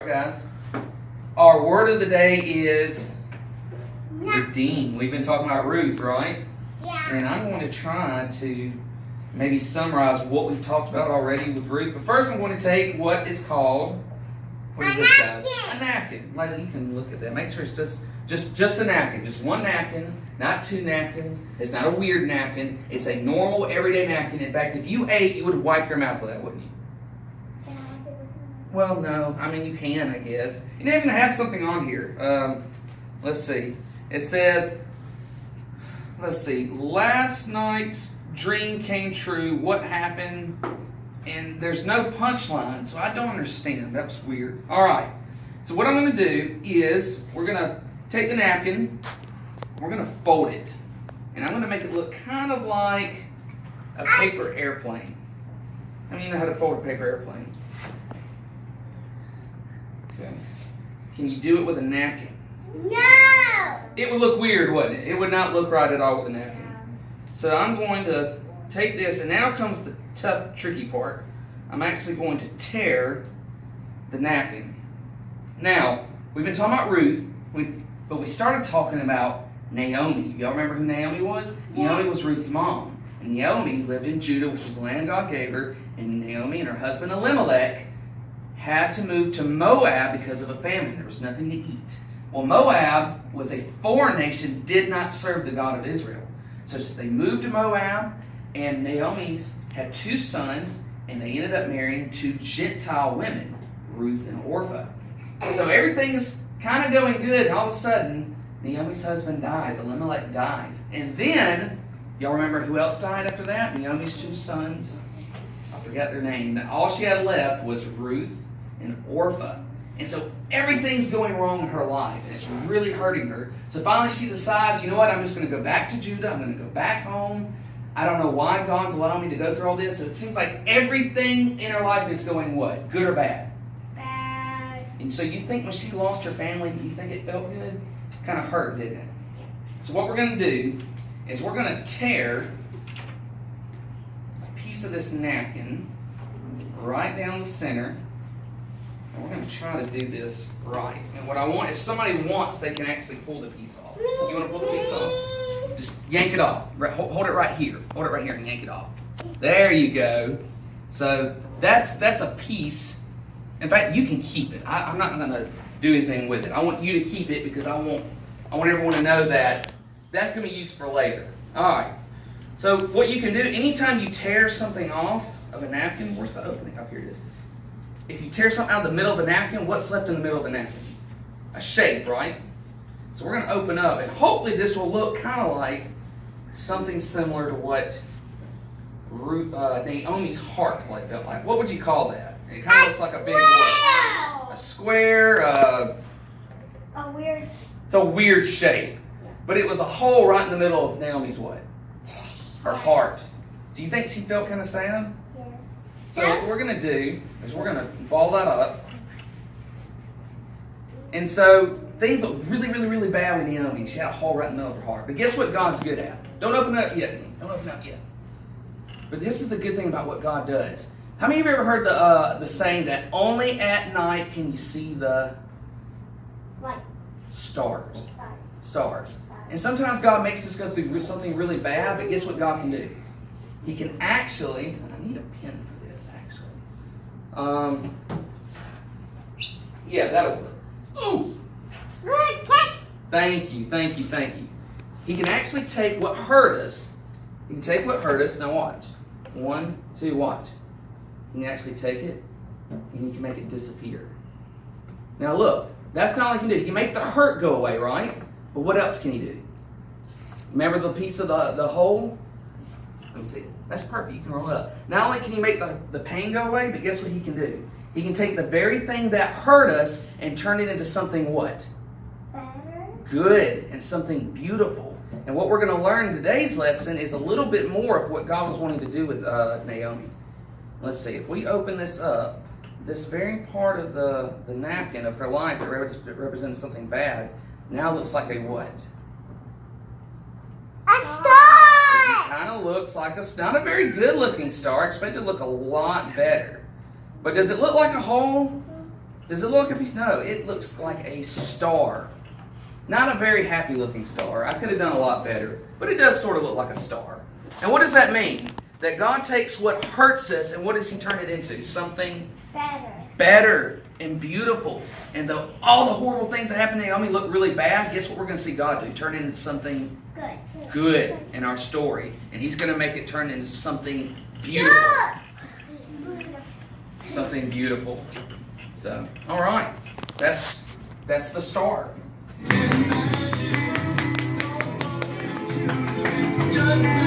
Guys, our word of the day is redeem. We've been talking about Ruth, right? Yeah. And I'm going to try to maybe summarize what we've talked about already with Ruth. But first I'm going to take what is called, what is this, guys? A napkin. Like, you can look at that. Make sure it's just a napkin. Just one napkin, not two napkins. It's not a weird napkin. It's a normal, everyday napkin. In fact, if you ate, you would wipe your mouth with that, wouldn't you? Well, no. I mean, you can, I guess. It even has something on here. Let's see. It says, last night's dream came true. What happened? And there's no punchline, so I don't understand. That was weird. All right. So what I'm going to do is we're going to take the napkin. We're going to fold it. And I'm going to make it look kind of like a paper airplane. How many of you know how to fold a paper airplane? Okay. Can you do it with a napkin? No! It would look weird, wouldn't it? It would not look right at all with a napkin. So I'm going to take this, and now comes the tough, tricky part. I'm actually going to tear the napkin. Now, we've been talking about Ruth, but we started talking about Naomi. Y'all remember who Naomi was? Yeah. Naomi was Ruth's mom. And Naomi lived in Judah, which was the land God gave her, and Naomi and her husband Elimelech had to move to Moab because of a famine. There was nothing to eat. Well, Moab was a foreign nation, did not serve the God of Israel. So they moved to Moab, and Naomi had two sons, and they ended up marrying two Gentile women, Ruth and Orpah. So everything's kind of going good, and all of a sudden, Naomi's husband dies, Elimelech dies. And then, y'all remember who else died after that? Naomi's two sons. I forgot their name. All she had left was Ruth and Orpah. And so everything's going wrong in her life, and it's really hurting her. So finally she decides, you know what, I'm just going to go back to Judah. I'm going to go back home. I don't know why God's allowing me to go through all this. So it seems like everything in her life is going what? Good or bad? Bad. And so you think when she lost her family, you think it felt good? Kind of hurt, didn't it? So what we're going to do is we're going to tear a piece of this napkin right down the center. And we're going to try to do this right. And what I want, if somebody wants, they can actually pull the piece off. You want to pull the piece off? Just yank it off. Hold it right here. Hold it right here and yank it off. There you go. So that's a piece. In fact, you can keep it. I'm not going to do anything with it. I want you to keep it because I want everyone to know that that's going to be used for later. All right. So what you can do, anytime you tear something off of a napkin, where's the opening? Up here it is. If you tear something out of the middle of a napkin, what's left in the middle of the napkin? A shape, right? So we're going to open up, and hopefully this will look kind of like something similar to what Naomi's heart probably felt like. What would you call that? It kind of looks like a big what? A square. A weird. It's a weird shape, but it was a hole right in the middle of Naomi's what? Her heart. Do you think she felt kind of sad? So what we're going to do is we're going to ball that up. And so things look really, really, really bad with Naomi. She had a hole right in the middle of her heart. But guess what God's good at? Don't open it up yet. Don't open it up yet. But this is the good thing about what God does. How many of you have ever heard the saying that only at night can you see the Light. Stars? Stars. And sometimes God makes us go through something really bad, but guess what God can do? He can actually, I need a pen for this actually. Yeah, that'll work. Ooh! Good catch. Thank you. He can actually take what hurt us. He can take what hurt us. Now watch. 1, 2, watch. He can actually take it and he can make it disappear. Now look, that's not all he can do. He can make the hurt go away, right? But what else can he do? Remember the piece of the hole? Let me see. That's perfect. You can roll it up. Not only can he make the pain go away, but guess what he can do? He can take the very thing that hurt us and turn it into something what? Better. Good and something beautiful. And what we're going to learn in today's lesson is a little bit more of what God was wanting to do with Naomi. Let's see. If we open this up, this very part of the napkin of her life that represents something bad now looks like a what? A star! Kind of looks like not a very good looking star. I expect it to look a lot better. But does it look like a hole? Does it look like a piece? No, it looks like a star. Not a very happy looking star. I could have done a lot better, but it does sort of look like a star. And what does that mean? That God takes what hurts us and what does He turn it into? Something better and beautiful. And all the horrible things that happen to Naomi look really bad. Guess what we're going to see God do? Turn it into something good in our story. And He's going to make it turn into something beautiful. Something beautiful. So, all right. That's the star. Just